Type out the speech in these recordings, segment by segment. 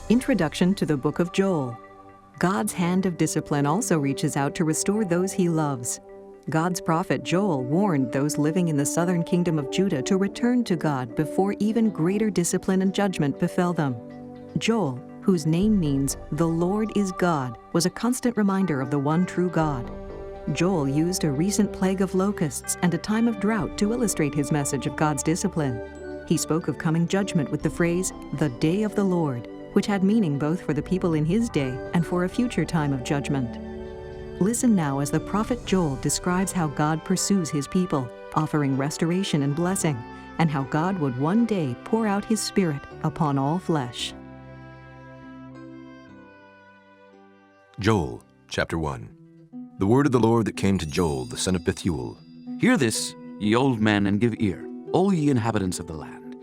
Introduction to the Book of Joel. God's hand of discipline also reaches out to restore those he loves. God's prophet Joel warned those living in the southern kingdom of Judah to return to God before even greater discipline and judgment befell them. Joel, whose name means "the Lord is God," was a constant reminder of the one true God. Joel used a recent plague of locusts and a time of drought to illustrate his message of God's discipline. He spoke of coming judgment with the phrase, "the day of the Lord," which had meaning both for the people in his day and for a future time of judgment. Listen now as the prophet Joel describes how God pursues his people, offering restoration and blessing, and how God would one day pour out his Spirit upon all flesh. Joel, chapter 1. The word of the Lord that came to Joel, the son of Bethuel. Hear this, ye old men, and give ear, all ye inhabitants of the land.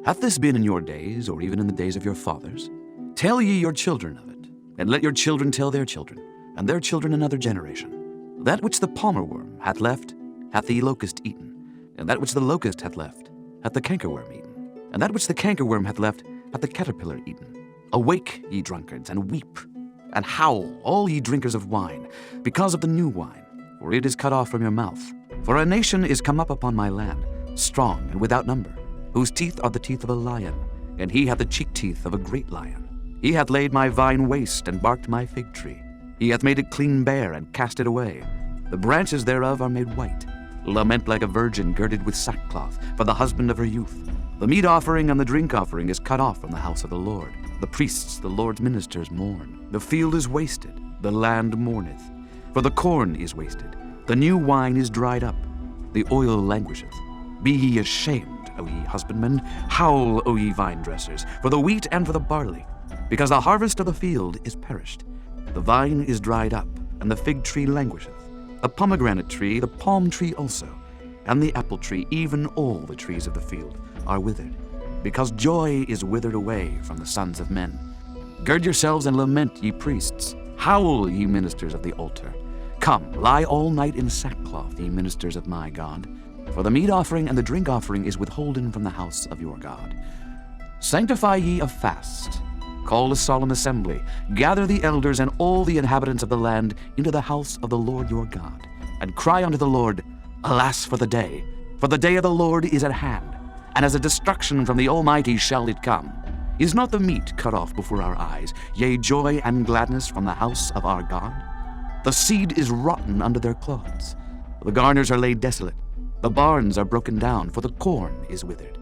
Hath this been in your days, or even in the days of your fathers? Tell ye your children of it, and let your children tell their children, and their children another generation. That which the palmer worm hath left, hath the locust eaten, and that which the locust hath left, hath the cankerworm eaten, and that which the cankerworm hath left, hath the caterpillar eaten. Awake, ye drunkards, and weep, and howl, all ye drinkers of wine, because of the new wine, for it is cut off from your mouth. For a nation is come up upon my land, strong and without number, whose teeth are the teeth of a lion, and he hath the cheek teeth of a great lion. He hath laid my vine waste, and barked my fig tree. He hath made it clean bare, and cast it away. The branches thereof are made white. Lament like a virgin girded with sackcloth, for the husband of her youth. The meat offering and the drink offering is cut off from the house of the Lord. The priests, the Lord's ministers, mourn. The field is wasted, the land mourneth. For the corn is wasted, the new wine is dried up, the oil languisheth. Be ye ashamed, O ye husbandmen, howl, O ye vine dressers, for the wheat and for the barley, because the harvest of the field is perished. The vine is dried up, and the fig tree languisheth. The pomegranate tree, the palm tree also, and the apple tree, even all the trees of the field, are withered, because joy is withered away from the sons of men. Gird yourselves and lament, ye priests. Howl, ye ministers of the altar. Come, lie all night in sackcloth, ye ministers of my God. For the meat offering and the drink offering is withholden from the house of your God. Sanctify ye a fast. Call a solemn assembly. Gather the elders and all the inhabitants of the land into the house of the Lord your God. And cry unto the Lord, Alas for the day of the Lord is at hand, and as a destruction from the Almighty shall it come. Is not the meat cut off before our eyes, yea, joy and gladness from the house of our God? The seed is rotten under their clods. The garners are laid desolate. The barns are broken down, for the corn is withered.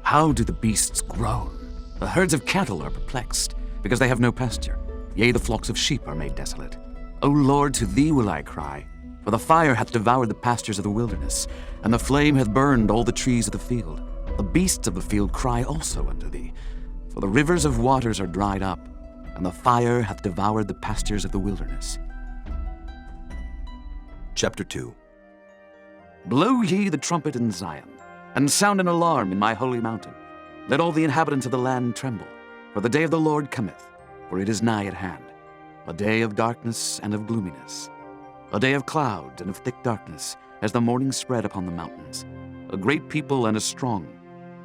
How do the beasts groan? The herds of cattle are perplexed, because they have no pasture. Yea, the flocks of sheep are made desolate. O Lord, to thee will I cry, for the fire hath devoured the pastures of the wilderness, and the flame hath burned all the trees of the field. The beasts of the field cry also unto thee, for the rivers of waters are dried up, and the fire hath devoured the pastures of the wilderness. Chapter 2. Blow ye the trumpet in Zion, and sound an alarm in my holy mountain. Let all the inhabitants of the land tremble, for the day of the Lord cometh, for it is nigh at hand. A day of darkness and of gloominess, a day of clouds and of thick darkness, as the morning spread upon the mountains. A great people and a strong,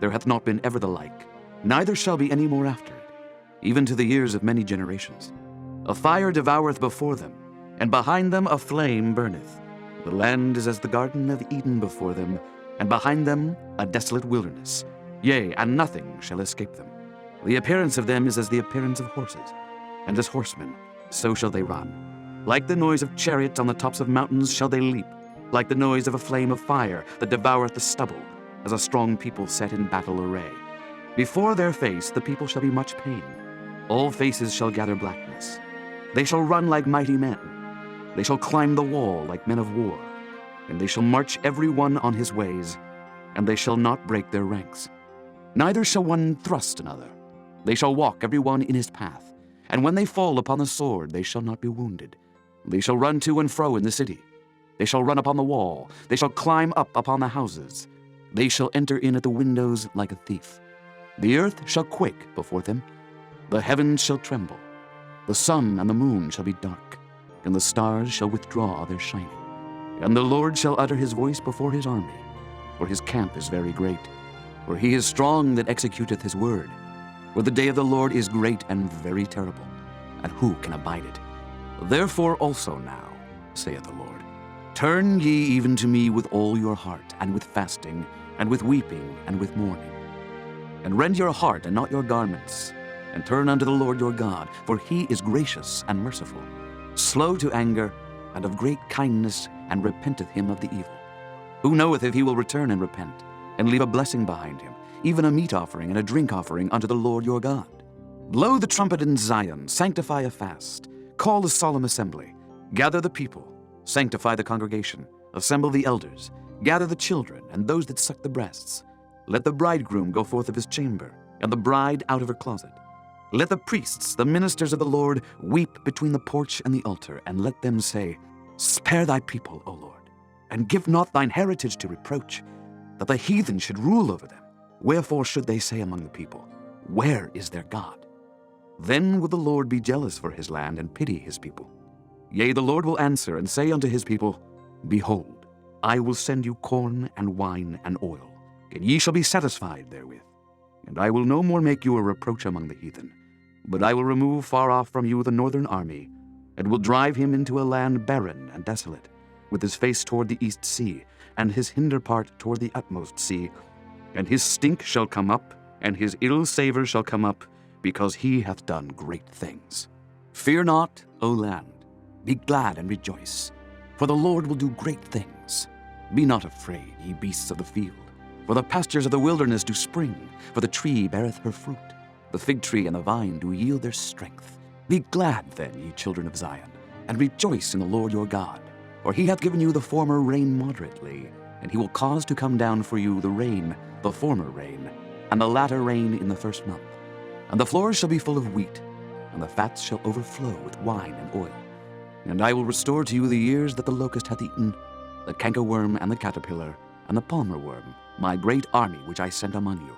there hath not been ever the like, neither shall be any more after it, even to the years of many generations. A fire devoureth before them, and behind them a flame burneth. The land is as the garden of Eden before them, and behind them a desolate wilderness. Yea, and nothing shall escape them. The appearance of them is as the appearance of horses, and as horsemen, so shall they run. Like the noise of chariots on the tops of mountains shall they leap, like the noise of a flame of fire that devoureth the stubble, as a strong people set in battle array. Before their face the people shall be much pained. All faces shall gather blackness. They shall run like mighty men. They shall climb the wall like men of war, and they shall march every one on his ways, and they shall not break their ranks. Neither shall one thrust another. They shall walk every one in his path, and when they fall upon the sword, they shall not be wounded. They shall run to and fro in the city. They shall run upon the wall. They shall climb up upon the houses. They shall enter in at the windows like a thief. The earth shall quake before them. The heavens shall tremble. The sun and the moon shall be dark, and the stars shall withdraw their shining. And the Lord shall utter his voice before his army, for his camp is very great. For he is strong that executeth his word. For the day of the Lord is great and very terrible, and who can abide it? Therefore also now, saith the Lord, turn ye even to me with all your heart, and with fasting, and with weeping, and with mourning. And rend your heart and not your garments, and turn unto the Lord your God, for he is gracious and merciful, slow to anger, and of great kindness, and repenteth him of the evil. Who knoweth if he will return and repent, and leave a blessing behind him, even a meat offering and a drink offering unto the Lord your God? Blow the trumpet in Zion, sanctify a fast, call a solemn assembly, gather the people, sanctify the congregation, assemble the elders, gather the children and those that suck the breasts. Let the bridegroom go forth of his chamber, and the bride out of her closet. Let the priests, the ministers of the Lord, weep between the porch and the altar, and let them say, Spare thy people, O Lord, and give not thine heritage to reproach, that the heathen should rule over them. Wherefore should they say among the people, Where is their God? Then will the Lord be jealous for his land, and pity his people. Yea, the Lord will answer and say unto his people, Behold, I will send you corn and wine and oil, and ye shall be satisfied therewith. And I will no more make you a reproach among the heathen, but I will remove far off from you the northern army, and will drive him into a land barren and desolate, with his face toward the east sea, and his hinder part toward the utmost sea. And his stink shall come up, and his ill savor shall come up, because he hath done great things. Fear not, O land, be glad and rejoice, for the Lord will do great things. Be not afraid, ye beasts of the field, for the pastures of the wilderness do spring, for the tree beareth her fruit. The fig tree and the vine do yield their strength. Be glad then, ye children of Zion, and rejoice in the Lord your God. For he hath given you the former rain moderately, and he will cause to come down for you the rain, the former rain, and the latter rain in the first month. And the floors shall be full of wheat, and the fats shall overflow with wine and oil. And I will restore to you the years that the locust hath eaten, the cankerworm and the caterpillar, and the palmer worm, my great army which I sent among you.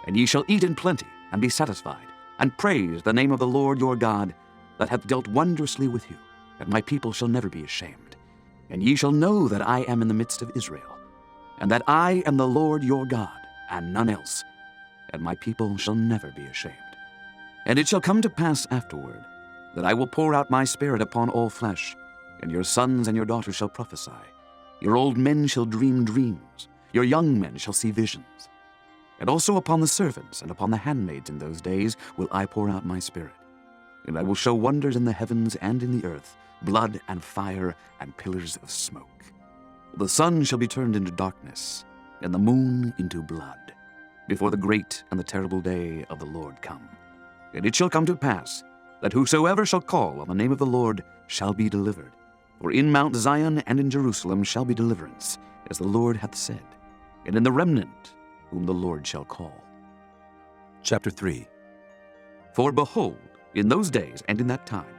And ye shall eat in plenty, and be satisfied, and praise the name of the Lord your God, that hath dealt wondrously with you, that my people shall never be ashamed. And ye shall know that I am in the midst of Israel, and that I am the Lord your God, and none else, and my people shall never be ashamed. And it shall come to pass afterward, that I will pour out my spirit upon all flesh, and your sons and your daughters shall prophesy. Your old men shall dream dreams, your young men shall see visions. And also upon the servants and upon the handmaids in those days will I pour out my spirit. And I will show wonders in the heavens and in the earth, blood and fire and pillars of smoke. The sun shall be turned into darkness, and the moon into blood, before the great and the terrible day of the Lord come. And it shall come to pass, that whosoever shall call on the name of the Lord shall be delivered. For in Mount Zion and in Jerusalem shall be deliverance, as the Lord hath said, and in the remnant whom the Lord shall call. Chapter 3. For behold, in those days and in that time,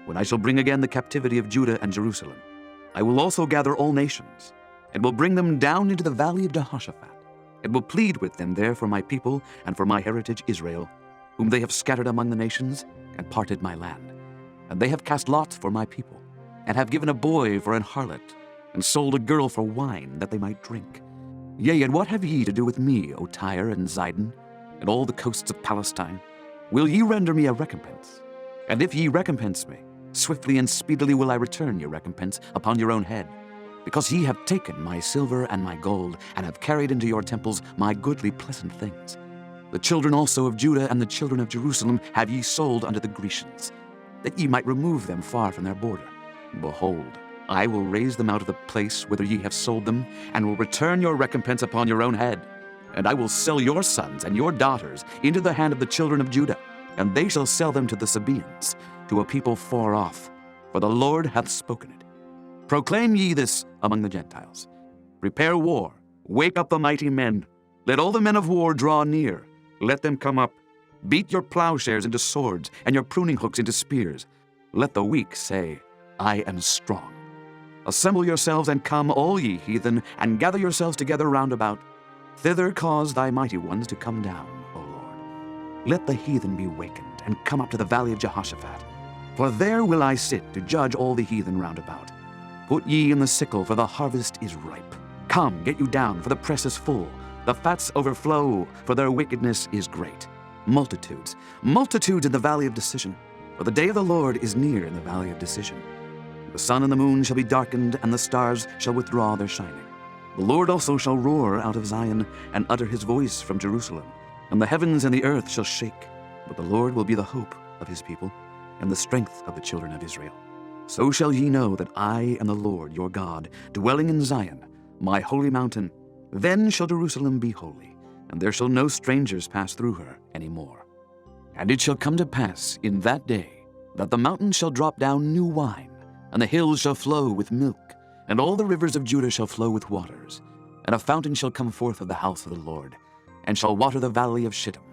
when I shall bring again the captivity of Judah and Jerusalem, I will also gather all nations, and will bring them down into the valley of Jehoshaphat, and will plead with them there for my people and for my heritage Israel, whom they have scattered among the nations, and parted my land. And they have cast lots for my people, and have given a boy for an harlot, and sold a girl for wine, that they might drink. Yea, and what have ye to do with me, O Tyre and Zidon, and all the coasts of Palestine? Will ye render me a recompense? And if ye recompense me, swiftly and speedily will I return your recompense upon your own head. Because ye have taken my silver and my gold, and have carried into your temples my goodly pleasant things. The children also of Judah and the children of Jerusalem have ye sold unto the Grecians, that ye might remove them far from their border. Behold, I will raise them out of the place whither ye have sold them, and will return your recompense upon your own head. And I will sell your sons and your daughters into the hand of the children of Judah, and they shall sell them to the Sabaeans, to a people far off, for the Lord hath spoken it. Proclaim ye this among the Gentiles. Prepare war, wake up the mighty men. Let all the men of war draw near. Let them come up. Beat your plowshares into swords, and your pruning hooks into spears. Let the weak say, I am strong. Assemble yourselves and come, all ye heathen, and gather yourselves together round about. Thither cause thy mighty ones to come down, O Lord. Let the heathen be wakened, and come up to the valley of Jehoshaphat. For there will I sit to judge all the heathen round about. Put ye in the sickle, for the harvest is ripe. Come, get you down, for the press is full. The fats overflow, for their wickedness is great. multitudes, multitudes in the valley of decision. For the day of the Lord is near in the valley of decision. The sun and the moon shall be darkened, and the stars shall withdraw their shining. The Lord also shall roar out of Zion, and utter his voice from Jerusalem. And the heavens and the earth shall shake, but the Lord will be the hope of his people, and the strength of the children of Israel. So shall ye know that I am the Lord your God, dwelling in Zion, my holy mountain. Then shall Jerusalem be holy, and there shall no strangers pass through her any more. And it shall come to pass in that day that the mountains shall drop down new wine, and the hills shall flow with milk, and all the rivers of Judah shall flow with waters. And a fountain shall come forth of the house of the Lord, and shall water the valley of Shittim.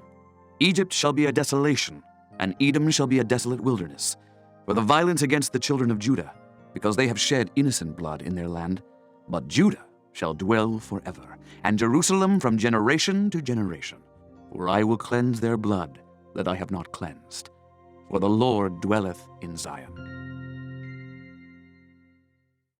Egypt shall be a desolation, and Edom shall be a desolate wilderness, for the violence against the children of Judah, because they have shed innocent blood in their land. But Judah shall dwell forever, and Jerusalem from generation to generation. For I will cleanse their blood that I have not cleansed. For the Lord dwelleth in Zion.